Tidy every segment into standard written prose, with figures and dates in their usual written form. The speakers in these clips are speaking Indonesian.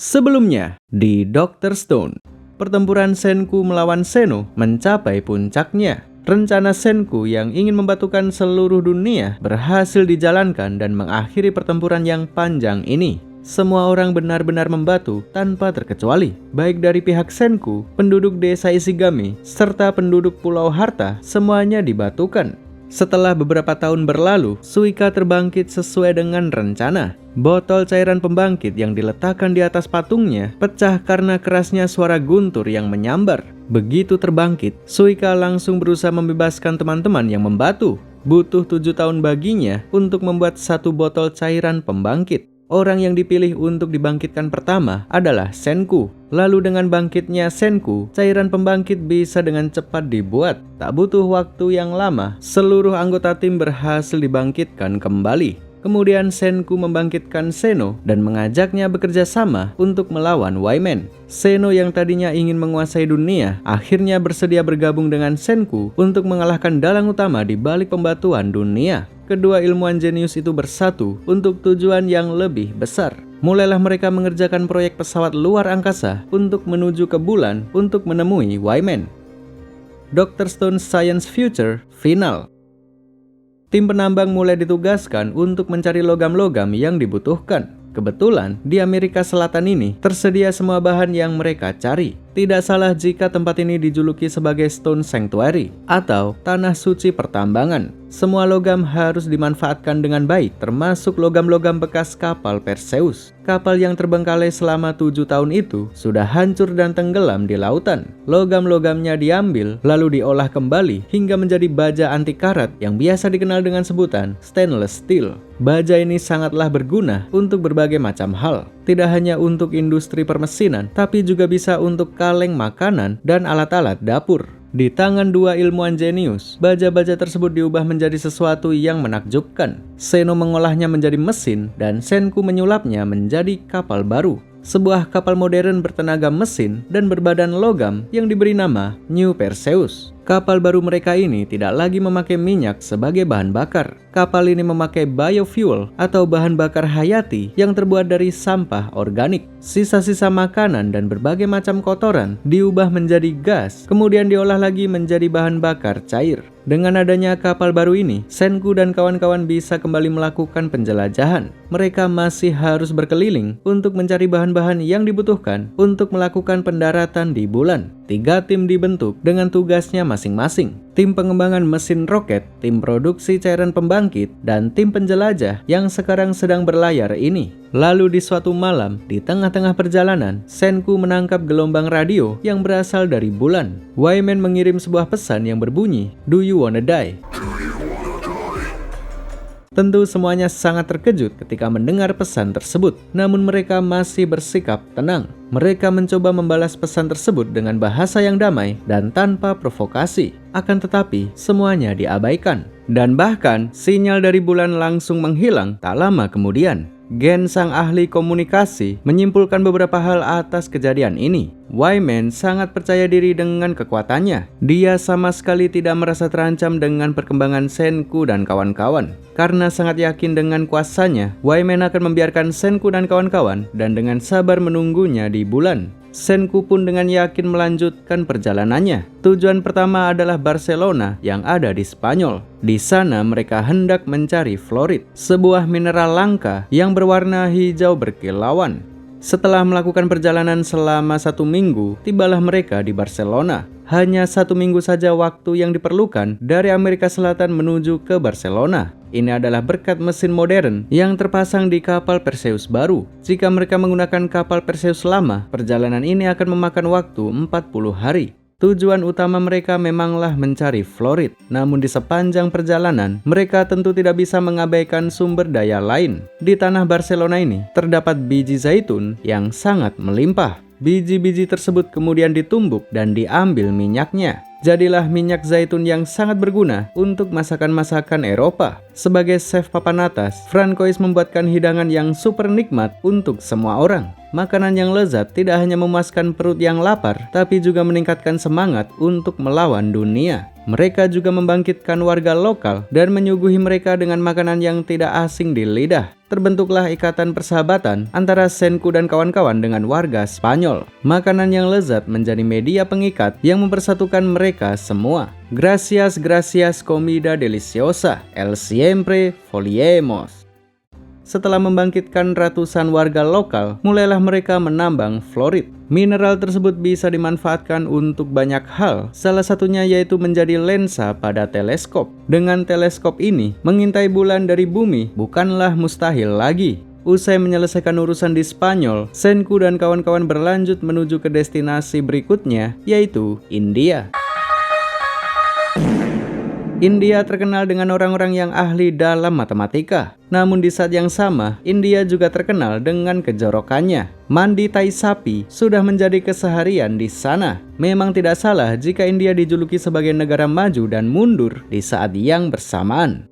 Sebelumnya, di Dr. Stone, pertempuran Senku melawan Zeno mencapai puncaknya. Rencana Senku yang ingin membatukan seluruh dunia berhasil dijalankan dan mengakhiri pertempuran yang panjang ini. Semua orang benar-benar membatu tanpa terkecuali, baik dari pihak Senku, penduduk desa Ishigami, serta penduduk Pulau Harta, semuanya dibatukan. Setelah beberapa tahun berlalu, Suika terbangkit sesuai dengan rencana. Botol cairan pembangkit yang diletakkan di atas patungnya pecah karena kerasnya suara guntur yang menyambar. Begitu terbangkit, Suika langsung berusaha membebaskan teman-teman yang membatu. Butuh 7 tahun baginya untuk membuat satu botol cairan pembangkit. Orang yang dipilih untuk dibangkitkan pertama adalah Senku. Lalu dengan bangkitnya Senku, cairan pembangkit bisa dengan cepat dibuat. Tak butuh waktu yang lama, seluruh anggota tim berhasil dibangkitkan kembali. Kemudian Senku membangkitkan Zeno dan mengajaknya bekerja sama untuk melawan Wyman. Zeno yang tadinya ingin menguasai dunia, akhirnya bersedia bergabung dengan Senku untuk mengalahkan dalang utama di balik pembatuan dunia. Kedua ilmuwan jenius itu bersatu untuk tujuan yang lebih besar. Mulailah mereka mengerjakan proyek pesawat luar angkasa untuk menuju ke bulan untuk menemui Wyman. Dr. Stone Science Future Final. Tim penambang mulai ditugaskan untuk mencari logam-logam yang dibutuhkan. Kebetulan, di Amerika Selatan ini tersedia semua bahan yang mereka cari. Tidak salah jika tempat ini dijuluki sebagai Stone Sanctuary atau Tanah Suci Pertambangan. Semua logam harus dimanfaatkan dengan baik, termasuk logam-logam bekas kapal Perseus. Kapal yang terbengkalai selama 7 tahun itu sudah hancur dan tenggelam di lautan. Logam-logamnya diambil, lalu diolah kembali hingga menjadi baja anti karat yang biasa dikenal dengan sebutan stainless steel. Baja ini sangatlah berguna untuk berbagai macam hal. Tidak hanya untuk industri permesinan, tapi juga bisa untuk kaleng makanan dan alat-alat dapur. Di tangan dua ilmuwan jenius, baja-baja tersebut diubah menjadi sesuatu yang menakjubkan. Zeno mengolahnya menjadi mesin dan Senku menyulapnya menjadi kapal baru. Sebuah kapal modern bertenaga mesin dan berbadan logam yang diberi nama New Perseus. Kapal baru mereka ini tidak lagi memakai minyak sebagai bahan bakar. Kapal ini memakai biofuel atau bahan bakar hayati yang terbuat dari sampah organik. Sisa-sisa makanan dan berbagai macam kotoran diubah menjadi gas, kemudian diolah lagi menjadi bahan bakar cair. Dengan adanya kapal baru ini, Senku dan kawan-kawan bisa kembali melakukan penjelajahan. Mereka masih harus berkeliling untuk mencari bahan-bahan yang dibutuhkan untuk melakukan pendaratan di bulan. 3 tim dibentuk dengan tugasnya masing-masing. Tim pengembangan mesin roket, tim produksi cairan pembangkit, dan tim penjelajah yang sekarang sedang berlayar ini. Lalu di suatu malam, di tengah-tengah perjalanan, Senku menangkap gelombang radio yang berasal dari bulan. Wyman mengirim sebuah pesan yang berbunyi, "Do you wanna die?" Tentu semuanya sangat terkejut ketika mendengar pesan tersebut, namun mereka masih bersikap tenang. Mereka mencoba membalas pesan tersebut dengan bahasa yang damai dan tanpa provokasi. Akan tetapi, semuanya diabaikan. Dan bahkan, sinyal dari bulan langsung menghilang tak lama kemudian. Gen, sang ahli komunikasi, menyimpulkan beberapa hal atas kejadian ini. Wyman sangat percaya diri dengan kekuatannya. Dia sama sekali tidak merasa terancam dengan perkembangan Senku dan kawan-kawan. Karena sangat yakin dengan kuasanya, Wyman akan membiarkan Senku dan kawan-kawan dan dengan sabar menunggunya di bulan. Senku pun dengan yakin melanjutkan perjalanannya. Tujuan pertama adalah Barcelona yang ada di Spanyol. Di sana mereka hendak mencari fluorit, sebuah mineral langka yang berwarna hijau berkilauan. Setelah melakukan perjalanan selama 1 minggu, tibalah mereka di Barcelona. Hanya 1 minggu saja waktu yang diperlukan dari Amerika Selatan menuju ke Barcelona. Ini adalah berkat mesin modern yang terpasang di kapal Perseus baru. Jika mereka menggunakan kapal Perseus lama, perjalanan ini akan memakan waktu 40 hari. Tujuan utama mereka memanglah mencari fluorit, namun di sepanjang perjalanan, mereka tentu tidak bisa mengabaikan sumber daya lain. Di tanah Barcelona ini, terdapat biji zaitun yang sangat melimpah. Biji-biji tersebut kemudian ditumbuk dan diambil minyaknya. Jadilah minyak zaitun yang sangat berguna untuk masakan-masakan Eropa. Sebagai chef papan atas, Francois membuatkan hidangan yang super nikmat untuk semua orang. Makanan yang lezat tidak hanya memuaskan perut yang lapar, tapi juga meningkatkan semangat untuk melawan dunia. Mereka juga membangkitkan warga lokal dan menyuguhi mereka dengan makanan yang tidak asing di lidah. Terbentuklah ikatan persahabatan antara Senku dan kawan-kawan dengan warga Spanyol. Makanan yang lezat menjadi media pengikat yang mempersatukan mereka semua. Gracias, gracias, comida deliciosa. El siempre foliemos. Setelah membangkitkan ratusan warga lokal, mulailah mereka menambang fluorit. Mineral tersebut bisa dimanfaatkan untuk banyak hal, salah satunya yaitu menjadi lensa pada teleskop. Dengan teleskop ini, mengintai bulan dari bumi bukanlah mustahil lagi. Usai menyelesaikan urusan di Spanyol, Senku dan kawan-kawan berlanjut menuju ke destinasi berikutnya, yaitu India. India terkenal dengan orang-orang yang ahli dalam matematika. Namun di saat yang sama, India juga terkenal dengan kejorokannya. Mandi tai sapi sudah menjadi keseharian di sana. Memang tidak salah jika India dijuluki sebagai negara maju dan mundur di saat yang bersamaan.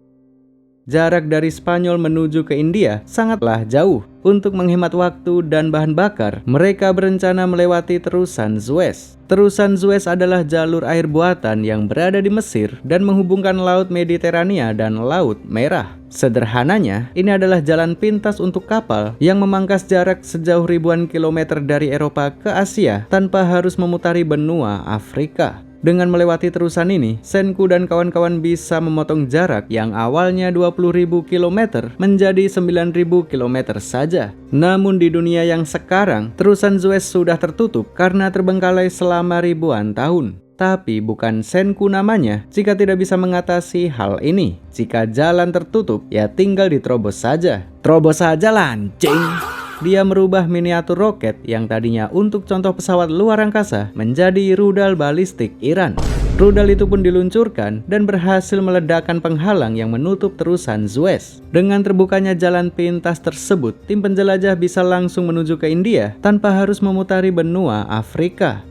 Jarak dari Spanyol menuju ke India sangatlah jauh. Untuk menghemat waktu dan bahan bakar, mereka berencana melewati Terusan Suez. Terusan Suez adalah jalur air buatan yang berada di Mesir dan menghubungkan Laut Mediterania dan Laut Merah. Sederhananya, ini adalah jalan pintas untuk kapal yang memangkas jarak sejauh ribuan kilometer dari Eropa ke Asia tanpa harus memutari benua Afrika. Dengan melewati terusan ini, Senku dan kawan-kawan bisa memotong jarak yang awalnya 20.000 km menjadi 9.000 km saja. Namun di dunia yang sekarang, terusan Suez sudah tertutup karena terbengkalai selama ribuan tahun. Tapi bukan Senku namanya jika tidak bisa mengatasi hal ini. Jika jalan tertutup, ya tinggal diterobos saja. Terobos saja lancing! Dia merubah miniatur roket yang tadinya untuk contoh pesawat luar angkasa menjadi rudal balistik Iran. Rudal itu pun diluncurkan dan berhasil meledakkan penghalang yang menutup terusan Suez. Dengan terbukanya jalan pintas tersebut, tim penjelajah bisa langsung menuju ke India tanpa harus memutari benua Afrika.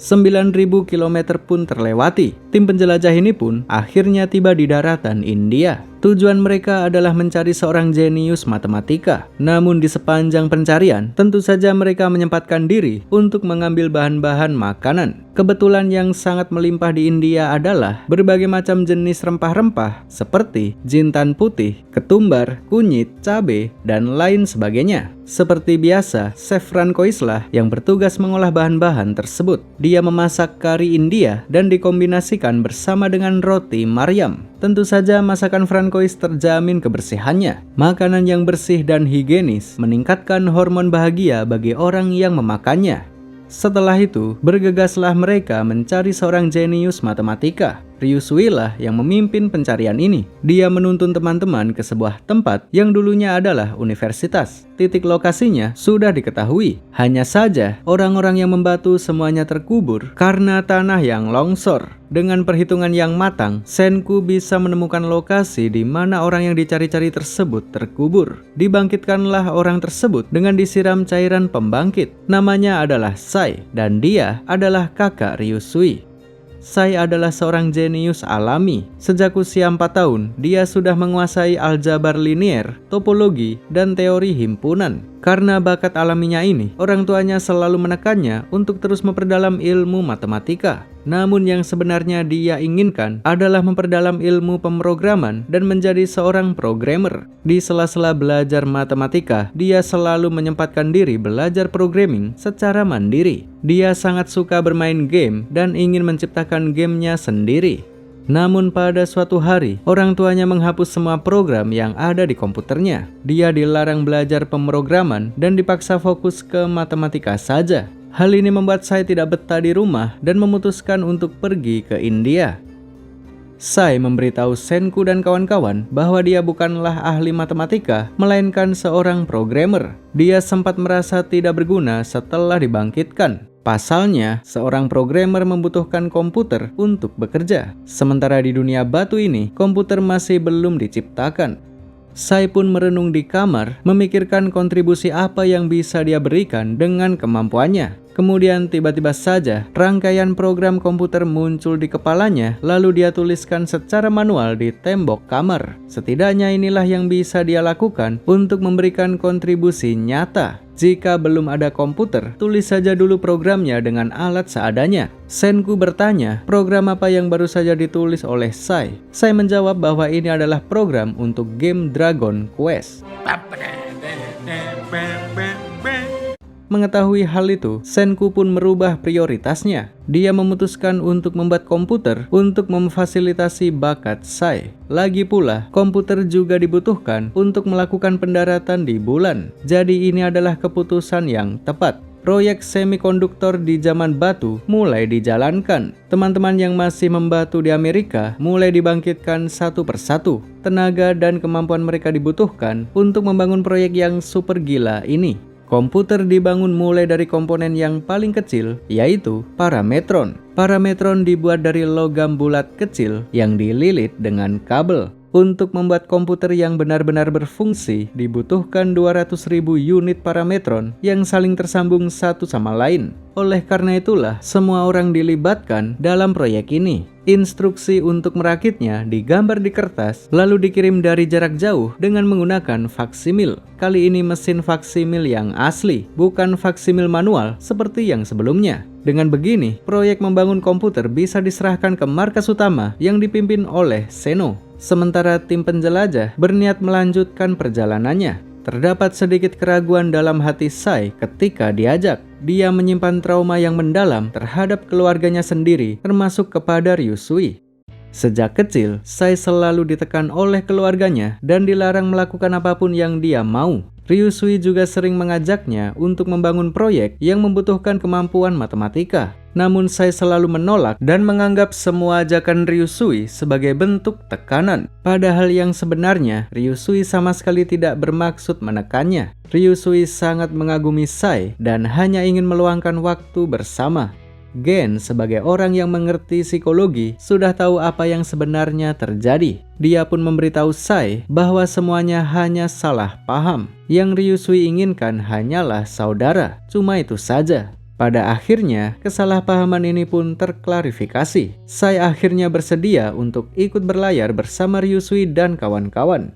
9.000 km pun terlewati. Tim penjelajah ini pun akhirnya tiba di daratan India. Tujuan mereka adalah mencari seorang jenius matematika. Namun di sepanjang pencarian, tentu saja mereka menyempatkan diri untuk mengambil bahan-bahan makanan. Kebetulan yang sangat melimpah di India adalah berbagai macam jenis rempah-rempah seperti jintan putih, ketumbar, kunyit, cabai, dan lain sebagainya. Seperti biasa, Chef Francois lah yang bertugas mengolah bahan-bahan tersebut. Dia memasak kari India dan dikombinasikan bersama dengan roti Maryam. Tentu saja masakan Francois terjamin kebersihannya. Makanan yang bersih dan higienis meningkatkan hormon bahagia bagi orang yang memakannya. Setelah itu, bergegaslah mereka mencari seorang jenius matematika. Ryusui lah yang memimpin pencarian ini. Dia menuntun teman-teman ke sebuah tempat yang dulunya adalah universitas. Titik lokasinya sudah diketahui. Hanya saja, orang-orang yang membantu semuanya terkubur karena tanah yang longsor. Dengan perhitungan yang matang, Senku bisa menemukan lokasi di mana orang yang dicari-cari tersebut terkubur. Dibangkitkanlah orang tersebut dengan disiram cairan pembangkit. Namanya adalah Sai, dan dia adalah kakak Ryusui. Sai adalah seorang jenius alami. Sejak usia 4 tahun, dia sudah menguasai aljabar linier, topologi, dan teori himpunan. Karena bakat alaminya ini, orang tuanya selalu menekannya untuk terus memperdalam ilmu matematika. Namun yang sebenarnya dia inginkan adalah memperdalam ilmu pemrograman dan menjadi seorang programmer. Di sela-sela belajar matematika, dia selalu menyempatkan diri belajar programming secara mandiri. Dia sangat suka bermain game dan ingin menciptakan gamenya sendiri. Namun pada suatu hari, orang tuanya menghapus semua program yang ada di komputernya. Dia dilarang belajar pemrograman dan dipaksa fokus ke matematika saja. Hal ini membuat Sai tidak betah di rumah dan memutuskan untuk pergi ke India. Sai memberitahu Senku dan kawan-kawan bahwa dia bukanlah ahli matematika, melainkan seorang programmer. Dia sempat merasa tidak berguna setelah dibangkitkan. Pasalnya, seorang programmer membutuhkan komputer untuk bekerja. Sementara di dunia batu ini, komputer masih belum diciptakan. Sai pun merenung di kamar, memikirkan kontribusi apa yang bisa dia berikan dengan kemampuannya. Kemudian tiba-tiba saja, rangkaian program komputer muncul di kepalanya, lalu dia tuliskan secara manual di tembok kamar. Setidaknya inilah yang bisa dia lakukan untuk memberikan kontribusi nyata. Jika belum ada komputer, tulis saja dulu programnya dengan alat seadanya. Senku bertanya, program apa yang baru saja ditulis oleh Sai? Sai menjawab bahwa ini adalah program untuk game Dragon Quest. Mengetahui hal itu, Senku pun merubah prioritasnya. Dia memutuskan untuk membuat komputer untuk memfasilitasi bakat Sai. Lagi pula, komputer juga dibutuhkan untuk melakukan pendaratan di bulan. Jadi ini adalah keputusan yang tepat. Proyek semikonduktor di zaman batu mulai dijalankan. Teman-teman yang masih membatu di Amerika mulai dibangkitkan satu persatu. Tenaga dan kemampuan mereka dibutuhkan untuk membangun proyek yang super gila ini. Komputer dibangun mulai dari komponen yang paling kecil, yaitu parametron. Parametron dibuat dari logam bulat kecil yang dililit dengan kabel. Untuk membuat komputer yang benar-benar berfungsi, dibutuhkan 200.000 unit parametron yang saling tersambung satu sama lain. Oleh karena itulah, semua orang dilibatkan dalam proyek ini. Instruksi untuk merakitnya digambar di kertas, lalu dikirim dari jarak jauh dengan menggunakan faksimil. Kali ini mesin faksimil yang asli, bukan faksimil manual seperti yang sebelumnya. Dengan begini, proyek membangun komputer bisa diserahkan ke markas utama yang dipimpin oleh Seno. Sementara tim penjelajah berniat melanjutkan perjalanannya. Terdapat sedikit keraguan dalam hati Sai ketika diajak. Dia menyimpan trauma yang mendalam terhadap keluarganya sendiri, termasuk kepada Ryusui. Sejak kecil, Sai selalu ditekan oleh keluarganya dan dilarang melakukan apapun yang dia mau. Ryusui juga sering mengajaknya untuk membangun proyek yang membutuhkan kemampuan matematika. Namun Sai selalu menolak dan menganggap semua ajakan Ryusui sebagai bentuk tekanan. Padahal yang sebenarnya, Ryusui sama sekali tidak bermaksud menekannya. Ryusui sangat mengagumi Sai dan hanya ingin meluangkan waktu bersama. Gen sebagai orang yang mengerti psikologi sudah tahu apa yang sebenarnya terjadi. Dia pun memberitahu Sai bahwa semuanya hanya salah paham. Yang Ryusui inginkan hanyalah saudara, cuma itu saja. Pada akhirnya, kesalahpahaman ini pun terklarifikasi. Sai akhirnya bersedia untuk ikut berlayar bersama Ryusui dan kawan-kawan.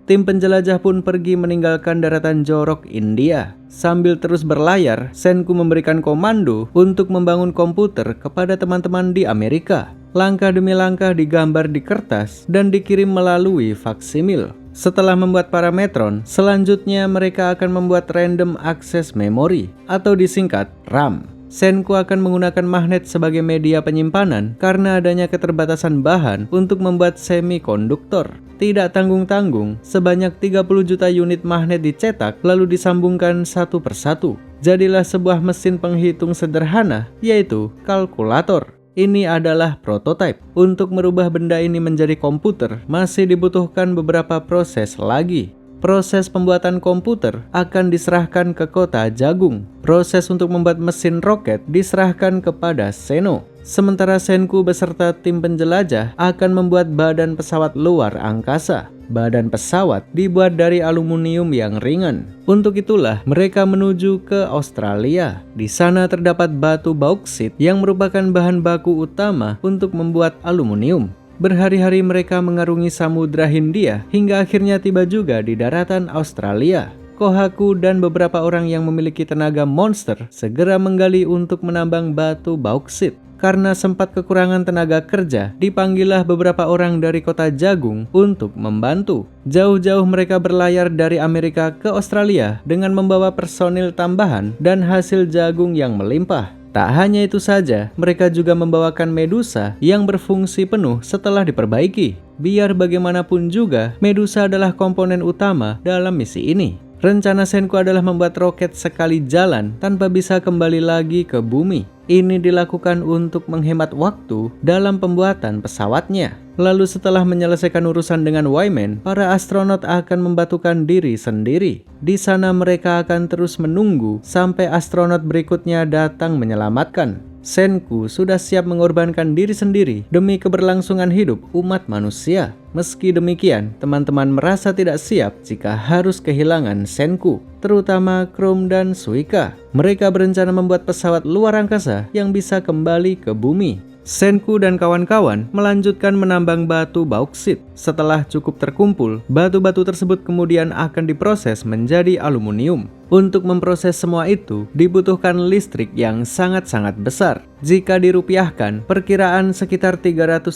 Tim penjelajah pun pergi meninggalkan daratan Jorok, India. Sambil terus berlayar, Senku memberikan komando untuk membangun komputer kepada teman-teman di Amerika. Langkah demi langkah digambar di kertas dan dikirim melalui faksimil. Setelah membuat parametron, selanjutnya mereka akan membuat random access memory atau disingkat RAM. Senku akan menggunakan magnet sebagai media penyimpanan karena adanya keterbatasan bahan untuk membuat semikonduktor. Tidak tanggung-tanggung, sebanyak 30 juta unit magnet dicetak lalu disambungkan satu persatu. Jadilah sebuah mesin penghitung sederhana, yaitu kalkulator. Ini adalah prototipe. Untuk merubah benda ini menjadi komputer, masih dibutuhkan beberapa proses lagi. Proses pembuatan komputer akan diserahkan ke kota Jagung. Proses untuk membuat mesin roket diserahkan kepada Seno. Sementara Senku beserta tim penjelajah akan membuat badan pesawat luar angkasa. Badan pesawat dibuat dari aluminium yang ringan. Untuk itulah mereka menuju ke Australia. Di sana terdapat batu bauksit yang merupakan bahan baku utama untuk membuat aluminium. Berhari-hari mereka mengarungi Samudra Hindia hingga akhirnya tiba juga di daratan Australia. Kohaku dan beberapa orang yang memiliki tenaga monster segera menggali untuk menambang batu bauksit. Karena sempat kekurangan tenaga kerja, dipanggillah beberapa orang dari kota Jagung untuk membantu. Jauh-jauh mereka berlayar dari Amerika ke Australia dengan membawa personil tambahan dan hasil jagung yang melimpah. Tak hanya itu saja, mereka juga membawakan Medusa yang berfungsi penuh setelah diperbaiki. Biar bagaimanapun juga, Medusa adalah komponen utama dalam misi ini. Rencana Senku adalah membuat roket sekali jalan tanpa bisa kembali lagi ke bumi. Ini dilakukan untuk menghemat waktu dalam pembuatan pesawatnya. Lalu setelah menyelesaikan urusan dengan Wyman, para astronot akan membatukan diri sendiri. Di sana mereka akan terus menunggu sampai astronot berikutnya datang menyelamatkan. Senku sudah siap mengorbankan diri sendiri demi keberlangsungan hidup umat manusia. Meski demikian, teman-teman merasa tidak siap jika harus kehilangan Senku, terutama Chrome dan Suika. Mereka berencana membuat pesawat luar angkasa yang bisa kembali ke bumi. Senku dan kawan-kawan melanjutkan menambang batu bauksit. Setelah cukup terkumpul, batu-batu tersebut kemudian akan diproses menjadi aluminium. Untuk memproses semua itu, dibutuhkan listrik yang sangat-sangat besar. Jika dirupiahkan, perkiraan sekitar 330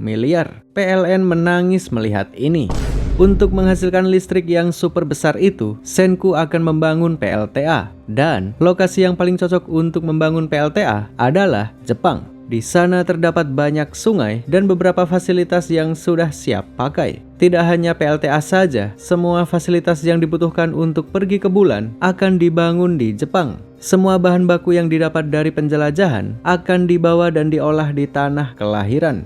miliar. PLN menangis melihat ini. Untuk menghasilkan listrik yang super besar itu, Senku akan membangun PLTA. Dan lokasi yang paling cocok untuk membangun PLTA adalah Jepang. Di sana terdapat banyak sungai dan beberapa fasilitas yang sudah siap pakai. Tidak hanya PLTA saja, semua fasilitas yang dibutuhkan untuk pergi ke bulan akan dibangun di Jepang. Semua bahan baku yang didapat dari penjelajahan akan dibawa dan diolah di tanah kelahiran.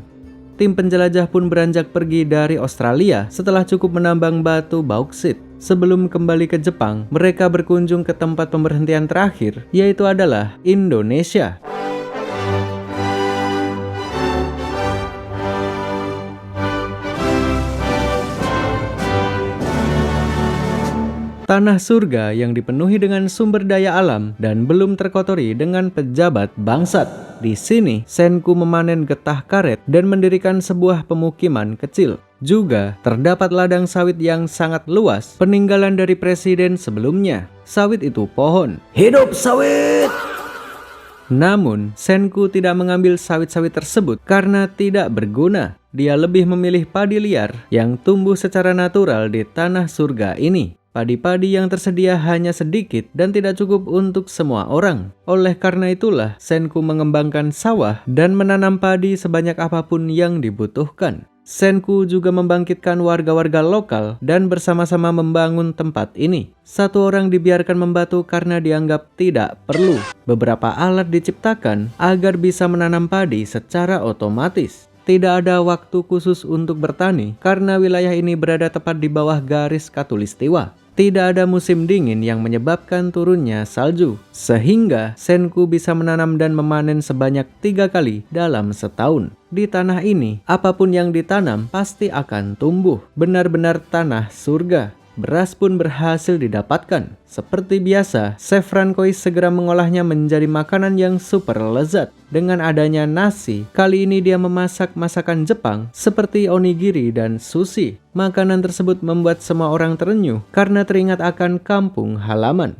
Tim penjelajah pun beranjak pergi dari Australia setelah cukup menambang batu bauksit. Sebelum kembali ke Jepang, mereka berkunjung ke tempat pemberhentian terakhir, yaitu adalah Indonesia. Tanah surga yang dipenuhi dengan sumber daya alam dan belum terkotori dengan pejabat bangsat. Di sini, Senku memanen getah karet dan mendirikan sebuah pemukiman kecil. Juga terdapat ladang sawit yang sangat luas, peninggalan dari presiden sebelumnya. Sawit itu pohon. Hidup sawit! Namun, Senku tidak mengambil sawit-sawit tersebut karena tidak berguna. Dia lebih memilih padi liar yang tumbuh secara natural di tanah surga ini. Padi-padi yang tersedia hanya sedikit dan tidak cukup untuk semua orang. Oleh karena itulah, Senku mengembangkan sawah dan menanam padi sebanyak apapun yang dibutuhkan. Senku juga membangkitkan warga-warga lokal dan bersama-sama membangun tempat ini. Satu orang dibiarkan membatu karena dianggap tidak perlu. Beberapa alat diciptakan agar bisa menanam padi secara otomatis. Tidak ada waktu khusus untuk bertani karena wilayah ini berada tepat di bawah garis khatulistiwa. Tidak ada musim dingin yang menyebabkan turunnya salju, sehingga Senku bisa menanam dan memanen sebanyak 3 kali dalam setahun. Di tanah ini, apapun yang ditanam pasti akan tumbuh, benar-benar tanah surga. Beras pun berhasil didapatkan. Seperti biasa, Chef Francois segera mengolahnya menjadi makanan yang super lezat. Dengan adanya nasi, kali ini dia memasak masakan Jepang seperti onigiri dan sushi. Makanan tersebut membuat semua orang terenyuh karena teringat akan kampung halaman.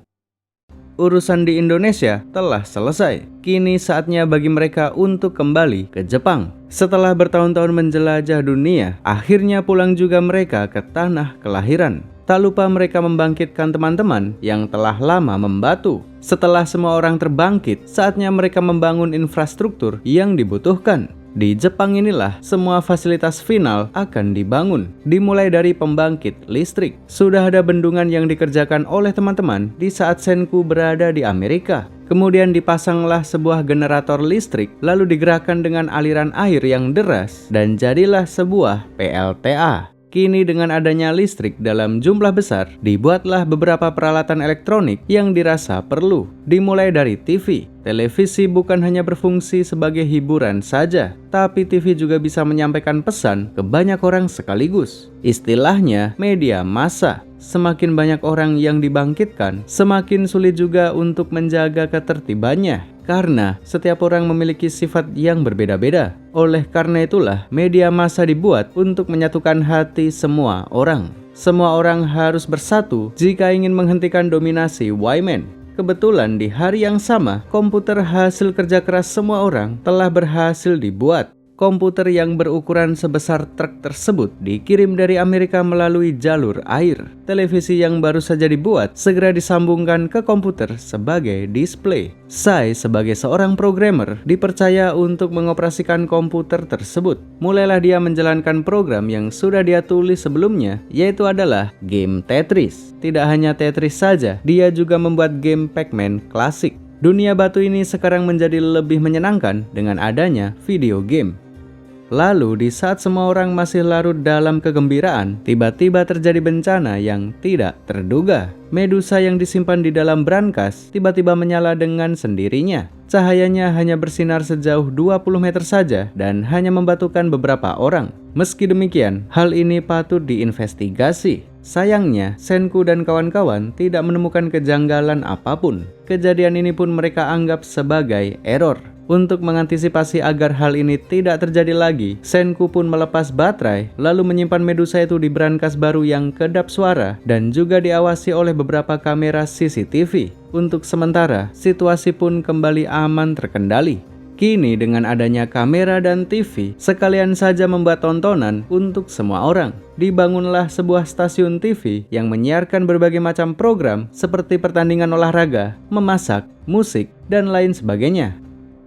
Urusan di Indonesia telah selesai. Kini saatnya bagi mereka untuk kembali ke Jepang. Setelah bertahun-tahun menjelajah dunia, akhirnya pulang juga mereka ke tanah kelahiran. Tak lupa mereka membangkitkan teman-teman yang telah lama membatu. Setelah semua orang terbangkit, saatnya mereka membangun infrastruktur yang dibutuhkan. Di Jepang inilah semua fasilitas final akan dibangun. Dimulai dari pembangkit listrik. Sudah ada bendungan yang dikerjakan oleh teman-teman di saat Senku berada di Amerika. Kemudian dipasanglah sebuah generator listrik, lalu digerakkan dengan aliran air yang deras, dan jadilah sebuah PLTA. Kini dengan adanya listrik dalam jumlah besar, dibuatlah beberapa peralatan elektronik yang dirasa perlu. Dimulai dari TV. Televisi bukan hanya berfungsi sebagai hiburan saja, tapi TV juga bisa menyampaikan pesan ke banyak orang sekaligus. Istilahnya media massa. Semakin banyak orang yang dibangkitkan, semakin sulit juga untuk menjaga ketertibannya. Karena setiap orang memiliki sifat yang berbeda-beda. Oleh karena itulah, media massa dibuat untuk menyatukan hati semua orang. Semua orang harus bersatu jika ingin menghentikan dominasi Y-Man. Kebetulan di hari yang sama, komputer hasil kerja keras semua orang telah berhasil dibuat. Komputer yang berukuran sebesar truk tersebut dikirim dari Amerika melalui jalur air. Televisi yang baru saja dibuat segera disambungkan ke komputer sebagai display. Saya sebagai seorang programmer dipercaya untuk mengoperasikan komputer tersebut. Mulailah dia menjalankan program yang sudah dia tulis sebelumnya, yaitu adalah game Tetris. Tidak hanya Tetris saja, dia juga membuat game Pac-Man klasik. Dunia batu ini sekarang menjadi lebih menyenangkan dengan adanya video game. Lalu di saat semua orang masih larut dalam kegembiraan, tiba-tiba terjadi bencana yang tidak terduga. Medusa yang disimpan di dalam brankas tiba-tiba menyala dengan sendirinya. Cahayanya hanya bersinar sejauh 20 meter saja dan hanya membatukan beberapa orang. Meski demikian, hal ini patut diinvestigasi. Sayangnya, Senku dan kawan-kawan tidak menemukan kejanggalan apapun. Kejadian ini pun mereka anggap sebagai error. Untuk mengantisipasi agar hal ini tidak terjadi lagi, Senku pun melepas baterai, lalu menyimpan Medusa itu di brankas baru yang kedap suara dan juga diawasi oleh beberapa kamera CCTV. Untuk sementara, situasi pun kembali aman terkendali. Kini dengan adanya kamera dan TV, sekalian saja membuat tontonan untuk semua orang. Dibangunlah sebuah stasiun TV yang menyiarkan berbagai macam program seperti pertandingan olahraga, memasak, musik, dan lain sebagainya.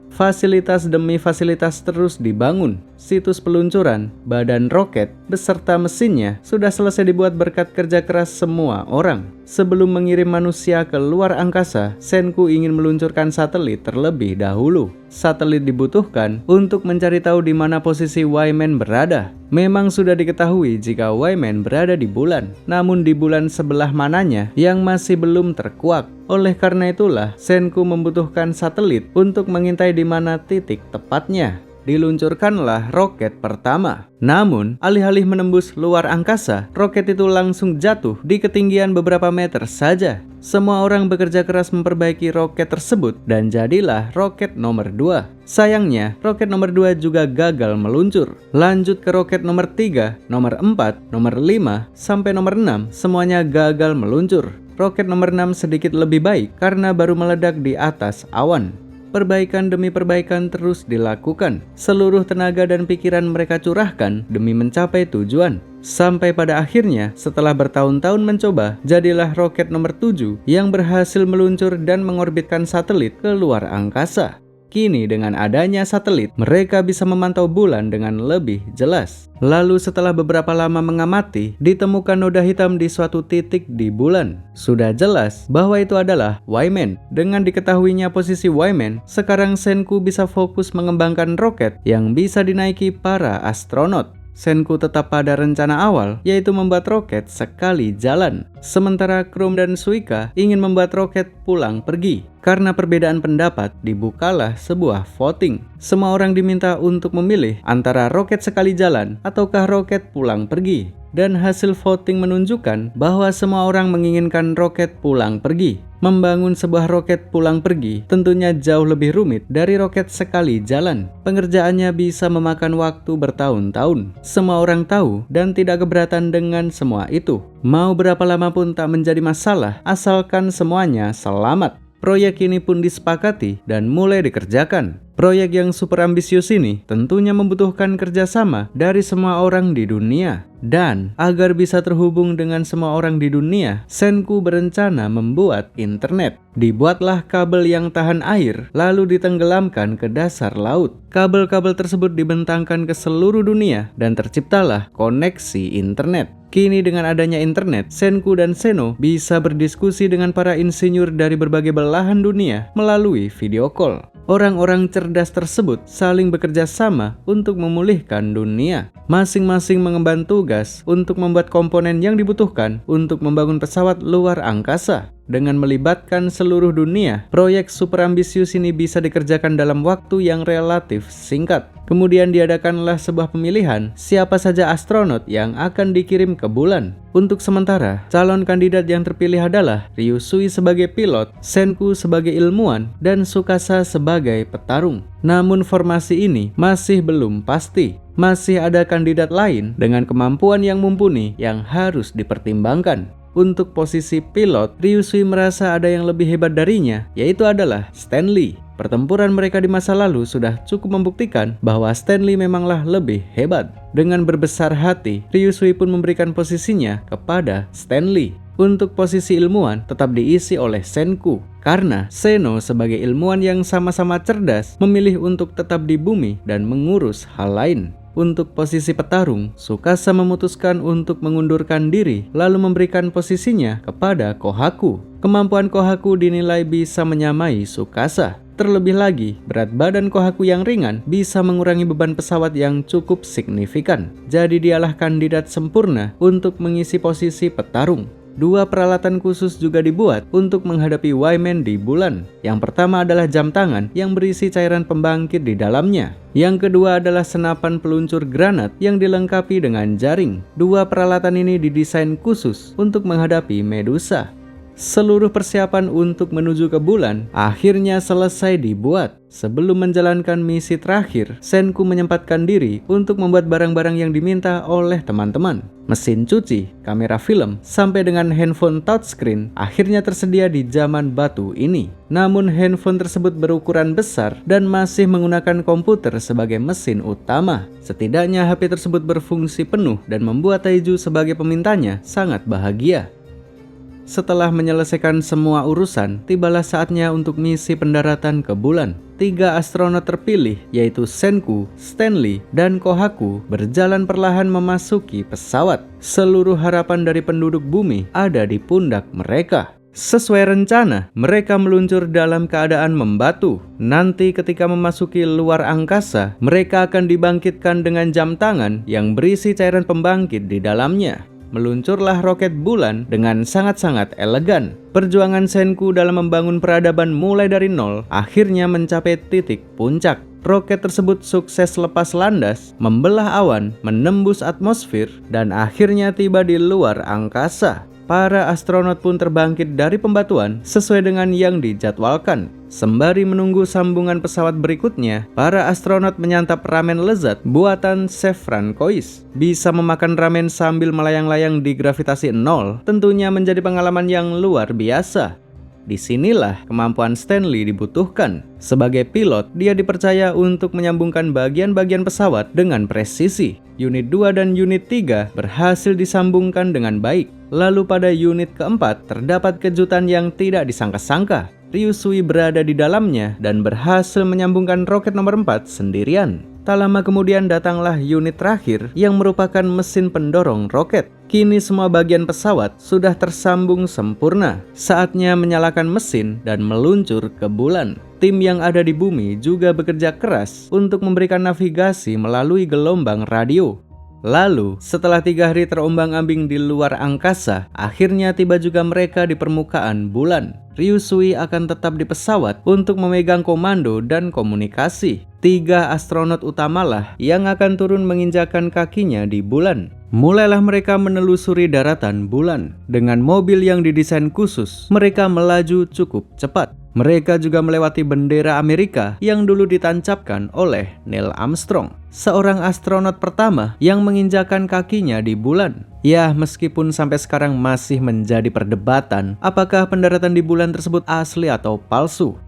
Fasilitas demi fasilitas terus dibangun. Situs peluncuran, badan roket, beserta mesinnya sudah selesai dibuat berkat kerja keras semua orang. Sebelum mengirim manusia ke luar angkasa, Senku ingin meluncurkan satelit terlebih dahulu. Satelit dibutuhkan untuk mencari tahu di mana posisi Y-Man berada. Memang sudah diketahui jika Y-Man berada di bulan, namun di bulan sebelah mananya yang masih belum terkuak. Oleh karena itulah, Senku membutuhkan satelit untuk mengintai di mana titik tepatnya. Diluncurkanlah roket pertama. Namun, alih-alih menembus luar angkasa, roket itu langsung jatuh di ketinggian beberapa meter saja. Semua orang bekerja keras memperbaiki roket tersebut dan jadilah roket nomor 2. Sayangnya, roket nomor 2 juga gagal meluncur. Lanjut ke roket nomor 3, nomor 4, nomor 5, sampai nomor 6, semuanya gagal meluncur. Roket nomor 6 sedikit lebih baik karena baru meledak di atas awan. Perbaikan demi perbaikan terus dilakukan. Seluruh tenaga dan pikiran mereka curahkan demi mencapai tujuan. Sampai pada akhirnya, setelah bertahun-tahun mencoba, jadilah roket nomor 7 yang berhasil meluncur dan mengorbitkan satelit ke luar angkasa. Kini dengan adanya satelit, mereka bisa memantau bulan dengan lebih jelas. Lalu setelah beberapa lama mengamati, ditemukan noda hitam di suatu titik di bulan. Sudah jelas bahwa itu adalah Y-Man. Dengan diketahuinya posisi Y-Man, sekarang Senku bisa fokus mengembangkan roket yang bisa dinaiki para astronot. Senku tetap pada rencana awal, yaitu membuat roket sekali jalan. Sementara Chrome dan Suika ingin membuat roket pulang pergi. Karena perbedaan pendapat, dibukalah sebuah voting. Semua orang diminta untuk memilih antara roket sekali jalan ataukah roket pulang pergi. Dan hasil voting menunjukkan bahwa semua orang menginginkan roket pulang pergi. Membangun sebuah roket pulang pergi tentunya jauh lebih rumit dari roket sekali jalan. Pengerjaannya bisa memakan waktu bertahun-tahun. Semua orang tahu dan tidak keberatan dengan semua itu. Mau berapa lama pun tak menjadi masalah asalkan semuanya selamat. Proyek ini pun disepakati dan mulai dikerjakan. Proyek yang super ambisius ini tentunya membutuhkan kerjasama dari semua orang di dunia. Dan agar bisa terhubung dengan semua orang di dunia, Senku berencana membuat internet. Dibuatlah kabel yang tahan air, lalu ditenggelamkan ke dasar laut. Kabel-kabel tersebut dibentangkan ke seluruh dunia dan terciptalah koneksi internet. Kini dengan adanya internet, Senku dan Seno bisa berdiskusi dengan para insinyur dari berbagai belahan dunia melalui video call. Orang-orang cerdas tersebut saling bekerja sama untuk memulihkan dunia. Masing-masing mengemban tugas untuk membuat komponen yang dibutuhkan untuk membangun pesawat luar angkasa. Dengan melibatkan seluruh dunia, proyek super ambisius ini bisa dikerjakan dalam waktu yang relatif singkat. Kemudian diadakanlah sebuah pemilihan siapa saja astronot yang akan dikirim ke bulan. Untuk sementara, calon kandidat yang terpilih adalah Ryusui sebagai pilot, Senku sebagai ilmuwan, dan Tsukasa sebagai petarung. Namun formasi ini masih belum pasti. Masih ada kandidat lain dengan kemampuan yang mumpuni yang harus dipertimbangkan. Untuk posisi pilot, Ryusui merasa ada yang lebih hebat darinya, yaitu adalah Stanley. Pertempuran mereka di masa lalu sudah cukup membuktikan bahwa Stanley memanglah lebih hebat. Dengan berbesar hati, Ryusui pun memberikan posisinya kepada Stanley. Untuk posisi ilmuwan tetap diisi oleh Senku, karena Seno sebagai ilmuwan yang sama-sama cerdas memilih untuk tetap di bumi dan mengurus hal lain. Untuk posisi petarung, Tsukasa memutuskan untuk mengundurkan diri lalu memberikan posisinya kepada Kohaku. Kemampuan Kohaku dinilai bisa menyamai Tsukasa. Terlebih lagi, berat badan Kohaku yang ringan bisa mengurangi beban pesawat yang cukup signifikan. Jadi dialah kandidat sempurna untuk mengisi posisi petarung. Dua peralatan khusus juga dibuat untuk menghadapi Y-Man di bulan. Yang pertama adalah jam tangan yang berisi cairan pembangkit di dalamnya. Yang kedua adalah senapan peluncur granat yang dilengkapi dengan jaring. Dua peralatan ini didesain khusus untuk menghadapi Medusa. Seluruh persiapan untuk menuju ke bulan akhirnya selesai dibuat. Sebelum menjalankan misi terakhir, Senku menyempatkan diri untuk membuat barang-barang yang diminta oleh teman-teman. Mesin cuci, kamera film, sampai dengan handphone touchscreen akhirnya tersedia di zaman batu ini. Namun handphone tersebut berukuran besar dan masih menggunakan komputer sebagai mesin utama. Setidaknya HP tersebut berfungsi penuh dan membuat Taiju sebagai pemintanya sangat bahagia. Setelah menyelesaikan semua urusan, tibalah saatnya untuk misi pendaratan ke bulan. 3 astronot terpilih, yaitu Senku, Stanley, dan Kohaku, berjalan perlahan memasuki pesawat. Seluruh harapan dari penduduk bumi ada di pundak mereka. Sesuai rencana, mereka meluncur dalam keadaan membatu. Nanti ketika memasuki luar angkasa, mereka akan dibangkitkan dengan jam tangan yang berisi cairan pembangkit di dalamnya. Meluncurlah roket bulan dengan sangat-sangat elegan. Perjuangan Senku dalam membangun peradaban mulai dari nol akhirnya mencapai titik puncak. Roket tersebut sukses lepas landas, membelah awan, menembus atmosfer, dan akhirnya tiba di luar angkasa. Para astronot pun terbangkit dari pembatuan sesuai dengan yang dijadwalkan. Sembari menunggu sambungan pesawat berikutnya, para astronot menyantap ramen lezat buatan Chef Francois. Bisa memakan ramen sambil melayang-layang di gravitasi nol tentunya menjadi pengalaman yang luar biasa. Disinilah kemampuan Stanley dibutuhkan. Sebagai pilot, dia dipercaya untuk menyambungkan bagian-bagian pesawat dengan presisi. Unit 2 dan unit 3 berhasil disambungkan dengan baik. Lalu pada unit keempat terdapat kejutan yang tidak disangka-sangka. Ryusui berada di dalamnya dan berhasil menyambungkan roket nomor 4 sendirian. Tak lama kemudian datanglah unit terakhir yang merupakan mesin pendorong roket. Kini semua bagian pesawat sudah tersambung sempurna. Saatnya menyalakan mesin dan meluncur ke bulan. Tim yang ada di bumi juga bekerja keras untuk memberikan navigasi melalui gelombang radio. Lalu, setelah 3 hari terombang-ambing di luar angkasa, akhirnya tiba juga mereka di permukaan bulan. Ryusui akan tetap di pesawat untuk memegang komando dan komunikasi. 3 astronot utamalah yang akan turun menginjakan kakinya di bulan. Mulailah mereka menelusuri daratan bulan. Dengan mobil yang didesain khusus, mereka melaju cukup cepat. Mereka juga melewati bendera Amerika yang dulu ditancapkan oleh Neil Armstrong, seorang astronot pertama yang menginjakan kakinya di bulan. Ya, meskipun sampai sekarang masih menjadi perdebatan apakah pendaratan di bulan tersebut asli atau palsu.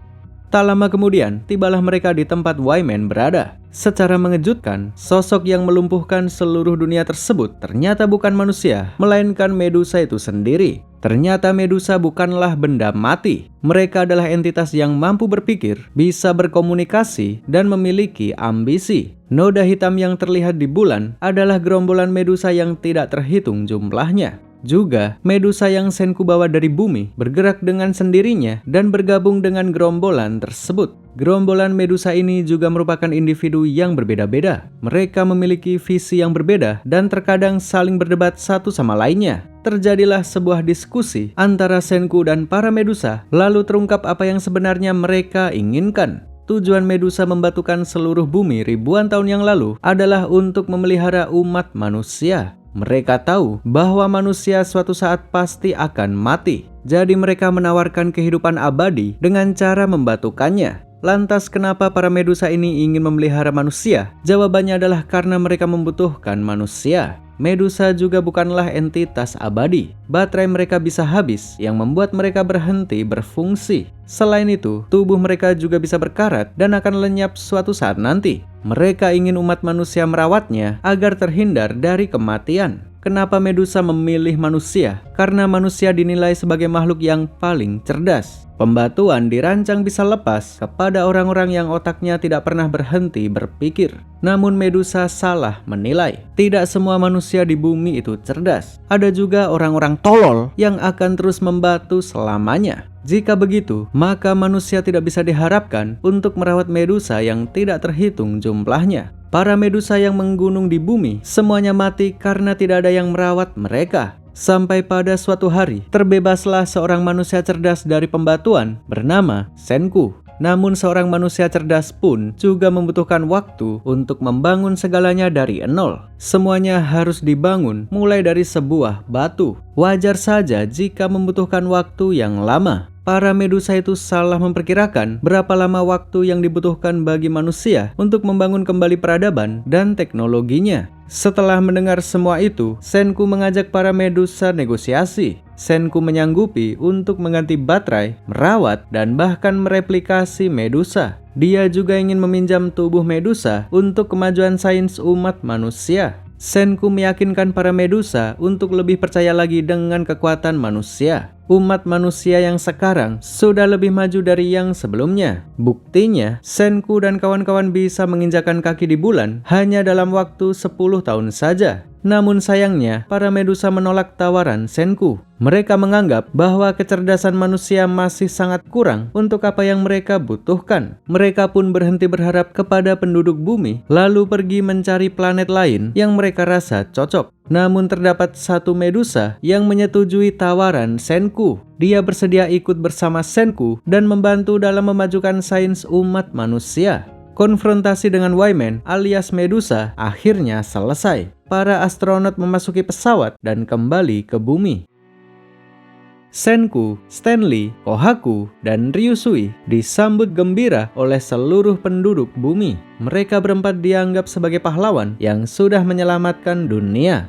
Tak lama kemudian, tibalah mereka di tempat Wyman berada. Secara mengejutkan, sosok yang melumpuhkan seluruh dunia tersebut ternyata bukan manusia, melainkan Medusa itu sendiri. Ternyata Medusa bukanlah benda mati. Mereka adalah entitas yang mampu berpikir, bisa berkomunikasi, dan memiliki ambisi. Noda hitam yang terlihat di bulan adalah gerombolan Medusa yang tidak terhitung jumlahnya. Juga, Medusa yang Senku bawa dari bumi bergerak dengan sendirinya dan bergabung dengan gerombolan tersebut. Gerombolan Medusa ini juga merupakan individu yang berbeda-beda. Mereka memiliki visi yang berbeda dan terkadang saling berdebat satu sama lainnya. Terjadilah sebuah diskusi antara Senku dan para Medusa, lalu terungkap apa yang sebenarnya mereka inginkan. Tujuan Medusa membatukan seluruh bumi ribuan tahun yang lalu adalah untuk memelihara umat manusia. Mereka tahu bahwa manusia suatu saat pasti akan mati. Jadi mereka menawarkan kehidupan abadi dengan cara membatukannya. Lantas kenapa para Medusa ini ingin memelihara manusia? Jawabannya adalah karena mereka membutuhkan manusia. Medusa juga bukanlah entitas abadi. Baterai mereka bisa habis yang membuat mereka berhenti berfungsi. Selain itu, tubuh mereka juga bisa berkarat dan akan lenyap suatu saat nanti. Mereka ingin umat manusia merawatnya agar terhindar dari kematian. Kenapa Medusa memilih manusia? Karena manusia dinilai sebagai makhluk yang paling cerdas. Pembatuan dirancang bisa lepas kepada orang-orang yang otaknya tidak pernah berhenti berpikir. Namun Medusa salah menilai. Tidak semua manusia di bumi itu cerdas. Ada juga orang-orang tolol yang akan terus membatu selamanya. Jika begitu, maka manusia tidak bisa diharapkan untuk merawat Medusa yang tidak terhitung jumlahnya. Para Medusa yang menggunung di bumi semuanya mati karena tidak ada yang merawat mereka. Sampai pada suatu hari, terbebaslah seorang manusia cerdas dari pembatuan bernama Senku. Namun seorang manusia cerdas pun juga membutuhkan waktu untuk membangun segalanya dari nol. Semuanya harus dibangun mulai dari sebuah batu. Wajar saja jika membutuhkan waktu yang lama. Para Medusa itu salah memperkirakan berapa lama waktu yang dibutuhkan bagi manusia untuk membangun kembali peradaban dan teknologinya. Setelah mendengar semua itu, Senku mengajak para Medusa negosiasi. Senku menyanggupi untuk mengganti baterai, merawat, dan bahkan mereplikasi Medusa. Dia juga ingin meminjam tubuh Medusa untuk kemajuan sains umat manusia. Senku meyakinkan para Medusa untuk lebih percaya lagi dengan kekuatan manusia. Umat manusia yang sekarang sudah lebih maju dari yang sebelumnya. Buktinya, Senku dan kawan-kawan bisa menginjakan kaki di bulan hanya dalam waktu 10 tahun saja. Namun sayangnya, para Medusa menolak tawaran Senku. Mereka menganggap bahwa kecerdasan manusia masih sangat kurang untuk apa yang mereka butuhkan. Mereka pun berhenti berharap kepada penduduk bumi, lalu pergi mencari planet lain yang mereka rasa cocok. Namun terdapat satu Medusa yang menyetujui tawaran Senku. Dia bersedia ikut bersama Senku dan membantu dalam memajukan sains umat manusia. Konfrontasi dengan Wyman alias Medusa akhirnya selesai. Para astronot memasuki pesawat dan kembali ke bumi. Senku, Stanley, Kohaku, dan Ryusui disambut gembira oleh seluruh penduduk bumi. Mereka berempat dianggap sebagai pahlawan yang sudah menyelamatkan dunia.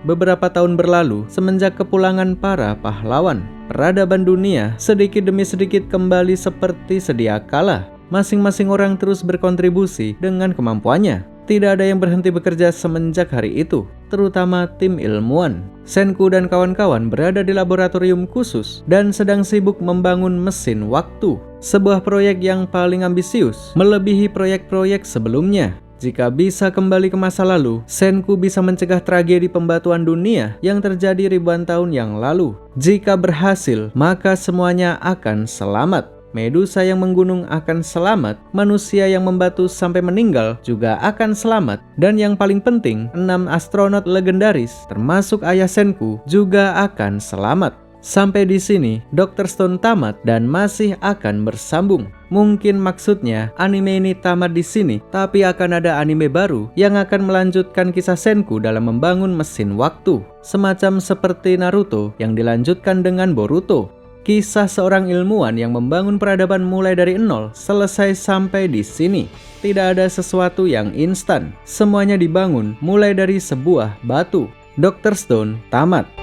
Beberapa tahun berlalu semenjak kepulangan para pahlawan. Peradaban dunia sedikit demi sedikit kembali seperti sedia kala. Masing-masing orang terus berkontribusi dengan kemampuannya. Tidak ada yang berhenti bekerja semenjak hari itu, terutama tim ilmuwan. Senku dan kawan-kawan berada di laboratorium khusus dan sedang sibuk membangun mesin waktu. Sebuah proyek yang paling ambisius, melebihi proyek-proyek sebelumnya. Jika bisa kembali ke masa lalu, Senku bisa mencegah tragedi pembatuan dunia yang terjadi ribuan tahun yang lalu. Jika berhasil, maka semuanya akan selamat. Medusa yang menggunung akan selamat, manusia yang membatu sampai meninggal juga akan selamat, dan yang paling penting, 6 astronot legendaris, termasuk ayah Senku, juga akan selamat. Sampai di sini, Dr. Stone tamat dan masih akan bersambung. Mungkin maksudnya anime ini tamat di sini, tapi akan ada anime baru yang akan melanjutkan kisah Senku dalam membangun mesin waktu, semacam seperti Naruto yang dilanjutkan dengan Boruto. Kisah seorang ilmuwan yang membangun peradaban mulai dari nol selesai sampai di sini. Tidak ada sesuatu yang instan. Semuanya dibangun mulai dari sebuah batu. Dr. Stone tamat.